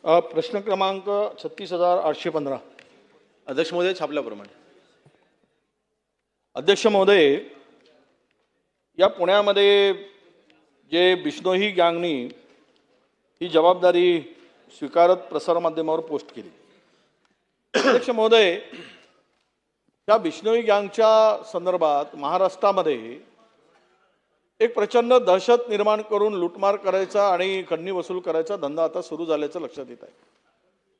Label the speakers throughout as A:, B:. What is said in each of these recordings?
A: प्रश्न क्रमांक 36,815.
B: अध्यक्ष महोदय छापल्याप्रमाणे.
A: अध्यक्ष महोदय, या पुण्यामध्ये जे बिश्नोई गँगनी ही जबाबदारी स्वीकारत प्रसारमाध्यमावर पोस्ट केली. अध्यक्ष महोदय, या बिश्नोई गँगच्या संदर्भात महाराष्ट्रामध्ये एक प्रचंड दहशत निर्माण करून लूटमार करायचा आणि खंडणी वसूल करायचा धंदा आता सुरू झाल्याचं लक्षात येत आहे.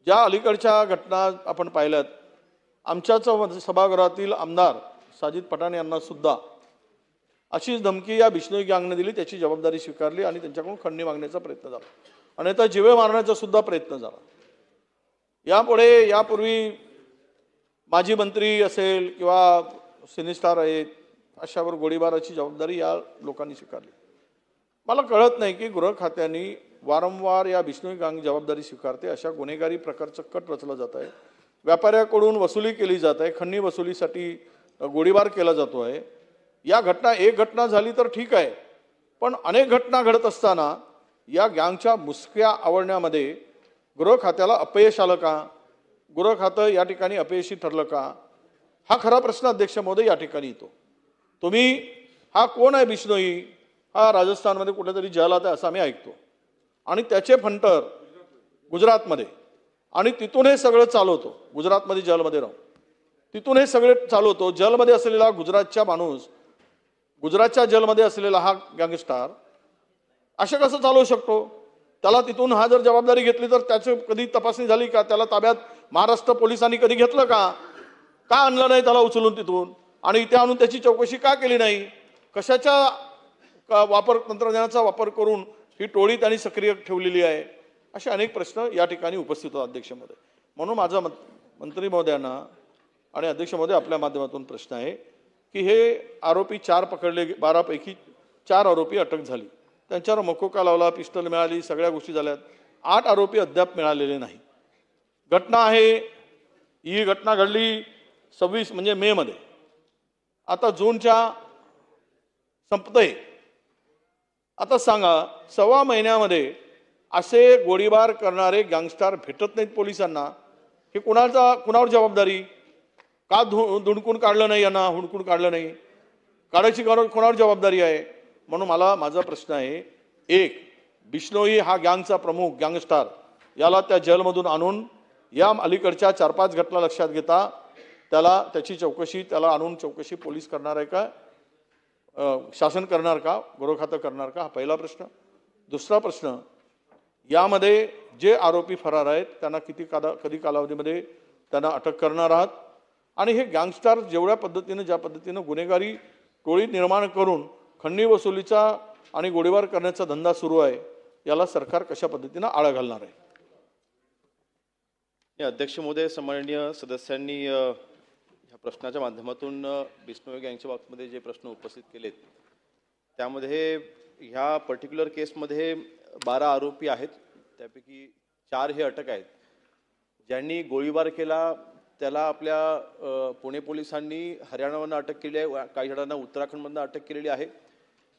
A: ज्या अलीकडच्या घटना आपण पाहिल्यात, आमच्याच सभागृहातील आमदार साजिद पठाण यांना सुद्धा अशीच धमकी या बिश्नोई गँगने दिली, त्याची जबाबदारी स्वीकारली आणि त्यांच्याकडून खंडणी मागण्याचा प्रयत्न झाला आणि आता जीवे मारण्याचा सुद्धा प्रयत्न झाला. यापूर्वी माजी मंत्री असेल किंवा सिनेस्टार आहेत, अशावर गोळीबाराची जबाबदारी या लोकांनी स्वीकारली. मला कळत नाही की गृह खात्याने वारंवार या बिश्नोई गँग जबाबदारी स्वीकारते, अशा गुन्हेगारी प्रकारचं कट रचला जात आहे. व्यापाऱ्याकडून वसुली केली जात आहे, खंडणी वसुलीसाठी गोळीबार केला जातो आहे. या घटना एक घटना झाली तर ठीक आहे, पण अनेक घटना घडत असताना या गँगच्या मुसक्या आवडण्यामध्ये गृह खात्याला अपयश आलं का? गृह खातं या ठिकाणी अपयशी ठरलं का? हा खरा प्रश्न अध्यक्ष महोदय या ठिकाणी येतो. तुम्ही हा कोण आहे बिश्नोई? हा राजस्थानमध्ये कुठेतरी जेलात आहे असं आम्ही ऐकतो आणि त्याचे फंटर गुजरातमध्ये, आणि तिथून हे सगळं चालवतो. गुजरातमध्ये जेलमध्ये राहून तिथून हे सगळे चालवतो. जेलमध्ये असलेला गुजरातचा माणूस, गुजरातच्या जेलमध्ये असलेला हा गँगस्टार असं कसं चालवू शकतो? त्याला तिथून हा जर जबाबदारी घेतली तर त्याची कधी तपासणी झाली का? त्याला ताब्यात महाराष्ट्र पोलिसांनी कधी घेतलं का? का आणलं नाही त्याला उचलून तिथून आणि इथे आणून त्याची चौकशी का केली नाही? कशाच्या वापर, तंत्रज्ञानाचा वापर करून ही टोळी त्यांनी सक्रिय ठेवलेली आहे? असे अनेक प्रश्न या ठिकाणी उपस्थित होतात अध्यक्ष महोदय. म्हणून माझा मंत्री महोदयांना आणि अध्यक्ष महोदय आपल्या माध्यमातून प्रश्न आहे की हे आरोपी 4 पकडले, 12 पैकी 4 आरोपी अटक झाली, त्यांच्यावर मकोका लावला, पिस्टल मिळाली, सगळ्या गोष्टी झाल्यात. 8 आरोपी अद्याप मिळालेले नाही. घटना आहे, ही घटना घडली 26 म्हणजे मे मध्ये. आता जूनच्या संपतंय. आता सांगा, 1.25 महिन्यामध्ये असे गोळीबार करणारे गँगस्टर भेटत नाहीत पोलिसांना. हे कुणावर जबाबदारी? का धुणकून काढलं नाही यांना? हुडकून काढलं नाही, काढायची कोणावर जबाबदारी आहे? म्हणून माझा प्रश्न आहे, एक, बिश्नोई हा गँगचा प्रमुख गँगस्टर, याला त्या जेलमधून आणून या अलीकडच्या 4-5 घटना लक्षात घेता त्याची चौकशी, त्याला आणून चौकशी पोलीस करणार आहे का? शासन करणार का? गृह खातं करणार का? हा पहिला प्रश्न. दुसरा प्रश्न, यामध्ये जे आरोपी फरार आहेत त्यांना कधी कालावधीमध्ये त्यांना अटक करणार आहात? आणि हे गँगस्टर ज्या पद्धतीनं गुन्हेगारी टोळी निर्माण करून खंडणी वसुलीचा आणि गोळीबार करण्याचा धंदा सुरू आहे, याला सरकार कशा पद्धतीनं आळा घालणार आहे?
B: अध्यक्ष महोदय, सन्माननीय सदस्यांनी ह्या प्रश्नाच्या माध्यमातून बिश्नोई गँगच्या बाबतीमध्ये जे प्रश्न उपस्थित केलेत त्यामध्ये ह्या पर्टिक्युलर केसमध्ये 12 आरोपी आहेत, त्यापैकी 4 हे अटक आहेत. ज्यांनी गोळीबार केला त्याला आपल्या पुणे पोलिसांनी हरियाणामधून अटक केली आहे, काही जणांना उत्तराखंडमधून अटक केलेली आहे.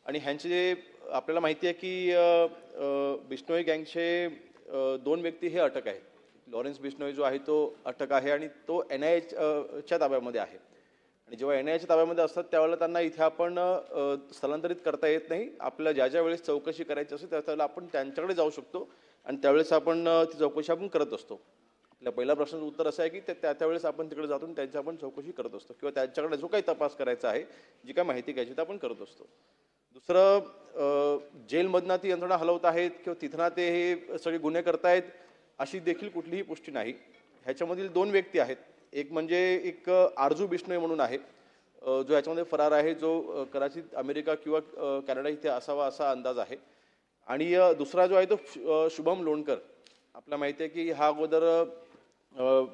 B: आणि ह्यांचे आपल्याला माहिती आहे की बिश्नोई गँगचे 2 व्यक्ती हे अटक आहेत. लॉरेन्स बिश्नोई जो आहे तो अटक आहे आणि तो NIA च्या ताब्यामध्ये आहे. आणि जेव्हा NIA च्या ताब्यामध्ये असतात त्यावेळेला त्यांना इथे आपण स्थलांतरित करता येत नाही. आपल्याला ज्या वेळेस चौकशी करायची असते त्यावेळेला आपण त्यांच्याकडे जाऊ शकतो आणि त्यावेळेस आपण ती चौकशी आपण करत असतो. आपल्या पहिल्या प्रश्नाचं उत्तर असं आहे की त्यावेळेस आपण तिकडे जातो त्यांची आपण चौकशी करत असतो किंवा त्यांच्याकडे जो काही तपास करायचा आहे, जी काय माहिती घ्यायची ते आपण करत असतो. दुसरं, जेलमधनं ती यंत्रणा हलवत आहेत किंवा तिथनं ते हे सगळे गुन्हे करतायत अशी देखील कुठलीही पुष्टी नाही. ह्याच्यामधील 2 व्यक्ती आहेत. एक म्हणजे एक आरजू बिश्नोई म्हणून आहे, जो याच्यामध्ये फरार आहे, जो कदाचित अमेरिका किंवा कॅनडा इथे असावा असा अंदाज आहे. आणि दुसरा जो आहे तो शुभम लोणकर. आपल्याला माहिती आहे की हा अगोदर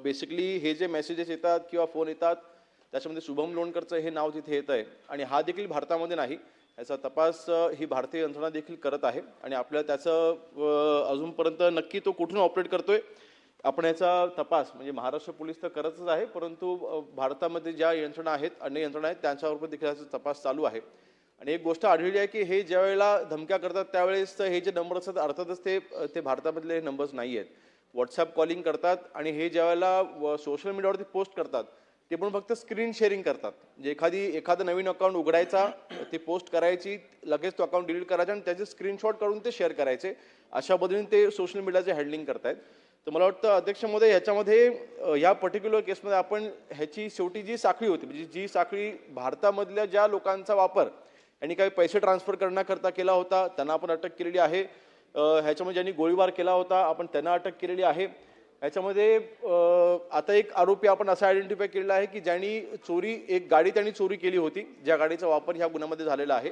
B: बेसिकली हे जे मेसेजेस येतात किंवा फोन येतात त्याच्यामध्ये शुभम लोणकरचं हे नाव तिथे येत आहे आणि हा देखील भारतामध्ये नाही. याचा तपास ही भारतीय यंत्रणा देखील करत आहे आणि आपल्याला त्याचं अजूनपर्यंत नक्की तो कुठून ऑपरेट करतोय आपण याचा तपास म्हणजे महाराष्ट्र पोलीस तर करतच आहे, परंतु भारतामध्ये ज्या यंत्रणा आहेत, अन्य यंत्रणा आहेत, त्यांच्यावर देखील याचा तपास चालू आहे. आणि एक गोष्ट आढळली आहे की हे ज्या वेळेला धमक्या करतात त्यावेळेस हे जे नंबर असतात अर्थातच ते भारतामधले नंबर्स नाही आहेत. व्हॉट्सॲप कॉलिंग करतात आणि हे ज्यावेळेला सोशल मीडियावरती पोस्ट करतात ते पण फक्त स्क्रीन शेअरिंग करतात. म्हणजे एखादं नवीन अकाउंट उघडायचा, ते पोस्ट करायची, लगेच तो अकाउंट डिलीट करायचा आणि त्याचे स्क्रीनशॉट काढून ते शेअर करायचे. अशा पद्धतीने ते सोशल मीडियाचे हँडलिंग करतायत. तर मला वाटतं अध्यक्ष महोदय ह्याच्यामध्ये ह्या पर्टिक्युलर केसमध्ये आपण ह्याची शेवटी जी साखळी होती, म्हणजे जी साखळी भारतामधल्या ज्या लोकांचा वापर यांनी काही पैसे ट्रान्सफर करण्याकरता केला होता त्यांना आपण अटक केलेली आहे. ह्याच्यामध्ये ज्यांनी गोळीबार केला होता आपण त्यांना अटक केलेली आहे. ह्याच्यामध्ये आता एक आरोपी आपण असा आयडेंटिफाय केलेला आहे की ज्यांनी एक गाडी त्यांनी चोरी केली होती, ज्या गाडीचा वापर ह्या गुन्ह्यामध्ये झालेला आहे.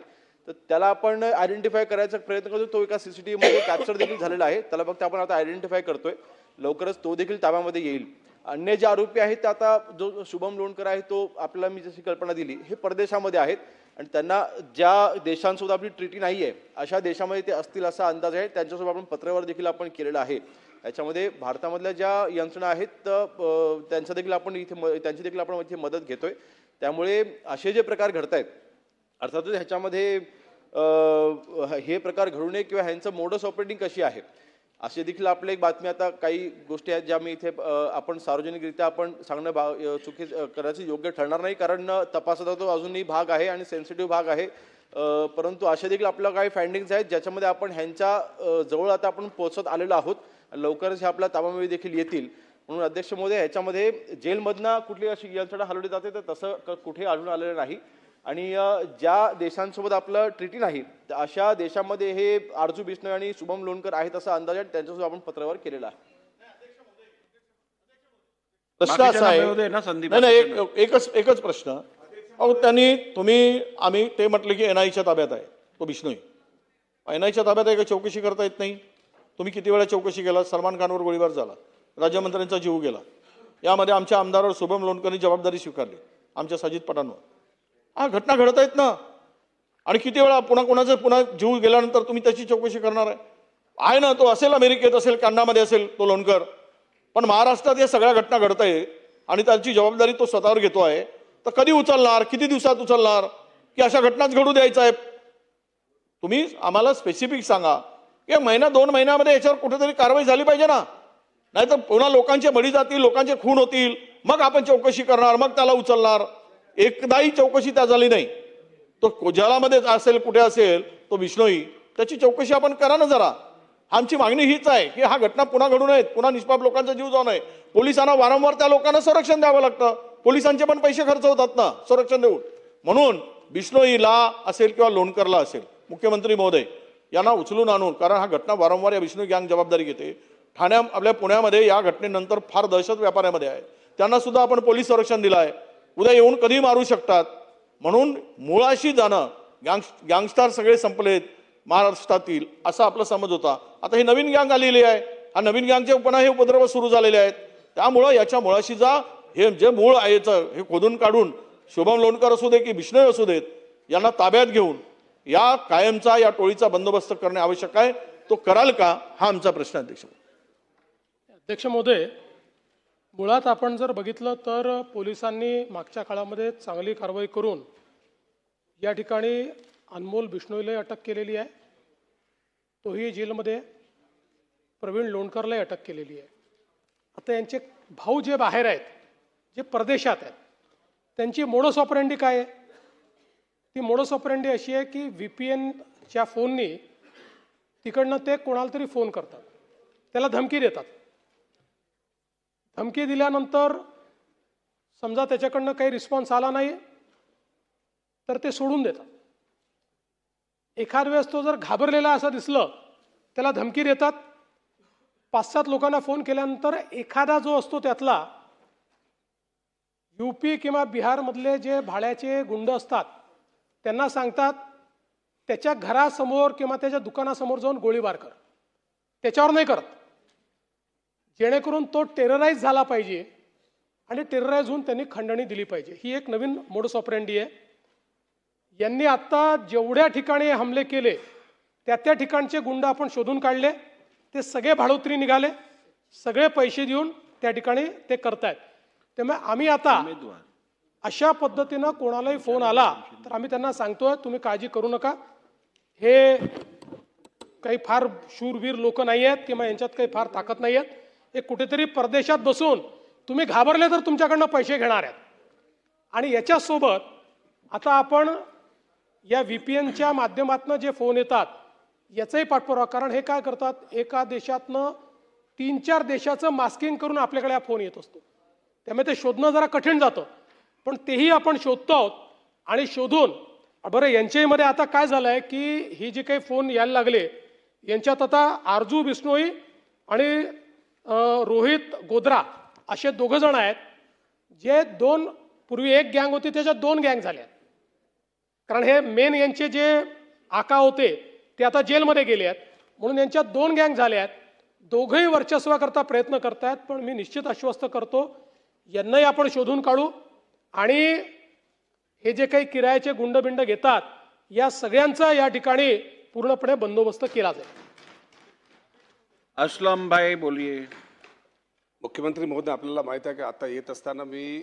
B: तर त्याला आपण आयडेंटिफाय करायचा प्रयत्न करतो. तो एका CCTV मध्ये कॅप्चर देखील झालेला आहे. त्याला फक्त आपण आता आयडेंटिफाय करतोय. लवकरच तो देखील ताब्यामध्ये येईल. अन्य जे आरोपी आहेत ते आता जो शुभम लोणकर आहे तो आपल्याला मी जशी कल्पना दिली हे परदेशामध्ये आहेत आणि त्यांना ज्या देशांसोबत आपली ट्रीटी नाही आहे अशा देशामध्ये ते असतील असा अंदाज आहे. त्यांच्यासोबत आपण पत्रावर देखील आपण केलेलं आहे. याच्यामध्ये भारतामधल्या ज्या यंत्रणा आहेत त्यांची देखील आपण इथे मदत घेतोय. त्यामुळे असे जे प्रकार घडत आहेत अर्थातच ह्याच्यामध्ये हे प्रकार घडू नये किंवा ह्यांचं मोडस ऑपरेटिंग कशी आहे असे देखील आपल्या एक बातमी आता काही गोष्टी आहेत ज्या मी इथे आपण सार्वजनिकरित्या आपण सांगणं करायचं योग्य ठरणार नाही, कारण तपासाचा तो अजूनही भाग आहे आणि सेन्सिटिव्ह भाग आहे. परंतु अशा देखील आपल्या काही फाइंडिंग्स आहेत ज्याच्यामध्ये आपण ह्यांच्या जवळ आता आपण पोहोचत आलेलो आहोत. लवकरच हे आपल्या ताब्यामध्ये देखील येतील. म्हणून अध्यक्ष महोदय ह्याच्यामध्ये जेलमधनं कुठली अशी यंत्रणा हलवली जाते तर तसं कुठे आढळून आलेलं नाही. आणि ज्या देशांसोबत आपलं ट्रीटी नाही अशा देशामध्ये हे आरजू बिश्नोई आणि शुभम लोणकर आहेत असा अंदाज आहे. त्यांच्यासोबत आपण पत्रावर केलेला आहे.
A: प्रश्न असा आहे, नाही एकच प्रश्न. अहो आम्ही ते म्हटलं की NIAच्या ताब्यात आहे तो बिश्नोई. NIAच्या ताब्यात आहे का चौकशी करता येत नाही? तुम्ही किती वेळा चौकशी केला? सलमान खानवर गोळीबार झाला, राज्यमंत्र्यांचा जीव गेला, यामध्ये आमच्या आमदारावर शुभम लोणकरनी जबाबदारी स्वीकारली, आमच्या साजिद पठाणवर. हा घटना घडत आहेत ना. आणि किती वेळा पुन्हा जीव गेल्यानंतर तुम्ही त्याची चौकशी करणार आहे ना? तो असेल अमेरिकेत असेल, कॅनडामध्ये असेल तो लोणकर, पण महाराष्ट्रात या सगळ्या घटना घडत आहे आणि त्याची जबाबदारी तो स्वतःवर घेतो आहे. तर कधी उचलणार, किती दिवसात उचलणार की अशा घटनाच घडू द्यायचं आहे? तुम्ही आम्हाला स्पेसिफिक सांगा की महिना 2 महिन्यामध्ये याच्यावर कुठेतरी कारवाई झाली पाहिजे ना. नाहीतर पुन्हा लोकांचे बळी जातील, लोकांचे खून होतील, मग आपण चौकशी करणार, मग त्याला उचलणार. एकदाही चौकशी त्या झाली नाही. तो जलामध्ये असेल कुठे असेल तो बिश्नोई, त्याची चौकशी आपण करा ना जरा. आमची मागणी हीच आहे की हा घटना पुन्हा घडू नयेत, पुन्हा निष्पाप लोकांचा जीव जाऊ नये. पोलिसांना वारंवार त्या लोकांना संरक्षण द्यावं लागतं. पोलिसांचे पण पैसे खर्च होतात ना संरक्षण देऊन. म्हणून बिश्नोईला असेल किंवा लोणकरला असेल, मुख्यमंत्री महोदय यांना उचलून आणून, कारण हा घटना वारंवार या बिश्नोई गँग जबाबदारी घेते. आपल्या पुण्यामध्ये या घटनेनंतर फार दहशत व्यापाऱ्यामध्ये आहे, त्यांना सुद्धा आपण पोलीस संरक्षण दिलं आहे. उद्या येऊन कधी मारू शकतात. म्हणून मुळाशी जाणं, गँगस्टर सगळे संपलेत महाराष्ट्रातील असा आपला समज होता. आता ही नवीन गँग आलेली आहे, हा नवीन गँगचे पुन्हा हे उपद्रव सुरू झालेले आहेत. त्यामुळं याच्या मुळाशी जा. हे जे मूळ आहेचं हे खोदून काढून शुभम लोणकर असू दे की बिश्नोई असू देत यांना ताब्यात घेऊन या कायमचा या टोळीचा बंदोबस्त करणे आवश्यक आहे. तो कराल का हा आमचा प्रश्न आहे.
C: अध्यक्ष महोदय, मुळात आपण जर बघितलं तर पोलिसांनी मागच्या काळामध्ये चांगली कारवाई करून या ठिकाणी अनमोल बिश्नोईला अटक केलेली आहे. तोही जेलमध्ये. प्रवीण लोणकरलाही अटक केलेली आहे. आता यांचे भाऊ जे बाहेर आहेत, जे परदेशात आहेत, त्यांची मोडस ऑपरेंडी काय आहे? ती मोडस ऑपरेंडी अशी आहे की VPNच्या फोननी तिकडनं ते कोणाला तरी फोन करतात, त्याला धमकी देतात. धमकी दिल्यानंतर समजा त्याच्याकडनं काही रिस्पॉन्स आला नाही तर ते सोडून देतात. एखाद वेळेस तो जर घाबरलेला असं दिसलं त्याला धमकी देतात. 5-7 लोकांना फोन केल्यानंतर एखादा जो असतो त्यातला UP किंवा बिहारमधले जे भाड्याचे गुंड असतात त्यांना सांगतात त्याच्या घरासमोर किंवा त्याच्या दुकानासमोर जाऊन गोळीबार कर. त्याच्यावर नाही करत, जेणेकरून तो टेरराईज झाला पाहिजे आणि टेरराईज होऊन त्यांनी खंडणी दिली पाहिजे. ही एक नवीन मोडस ऑपरेंडी आहे. यांनी आता जेवढ्या ठिकाणी हमले केले त्या ठिकाणचे गुंड आपण शोधून काढले. ते सगळे भाडोत्री निघाले, सगळे पैसे देऊन त्या ठिकाणी ते करतायत. त्यामुळे आम्ही आता अशा पद्धतीनं कोणालाही फोन आला तर आम्ही त्यांना सांगतोय तुम्ही काळजी करू नका, हे काही फार शूरवीर लोक नाही आहेत किंवा यांच्यात काही फार ताकद नाही आहेत. एक कुठेतरी परदेशात बसून तुम्ही घाबरले तर तुमच्याकडनं पैसे घेणार आहेत. आणि याच्यासोबत आता आपण या VPNच्या माध्यमातून जे फोन येतात याचाही पाठपुरावा, कारण हे काय करतात, एका देशातनं 3-4 देशाचं मास्किंग करून आपल्याकडे हा फोन येत असतो. त्यामुळे ते शोधणं जरा कठीण जातं, पण तेही आपण शोधतो आहोत. आणि शोधून बरं यांच्यामध्ये आता काय झालं आहे की ही जे काही फोन यायला लागले यांच्यात आता आरजू बिश्नोई आणि रोहित गोद्रा असे 2 जण आहेत, जे पूर्वी एक गँग होती त्याच्यात 2 गँग झाल्या. कारण हे मेन यांचे जे आका होते ते आता जेलमध्ये गेले आहेत, म्हणून यांच्यात 2 गँग झाल्या आहेत. दोघंही वर्चस्वाकरता प्रयत्न करतायत. पण मी निश्चित आश्वस्त करतो यांनाही आपण शोधून काढू आणि हे जे काही किरायाचे गुंडबिंड घेतात या सगळ्यांचा या ठिकाणी पूर्णपणे बंदोबस्त केला जाईल.
D: असलम भाई बोलिए.
E: मुख्यमंत्री महोदय, आपल्याला माहित आहे की आता येत असताना मी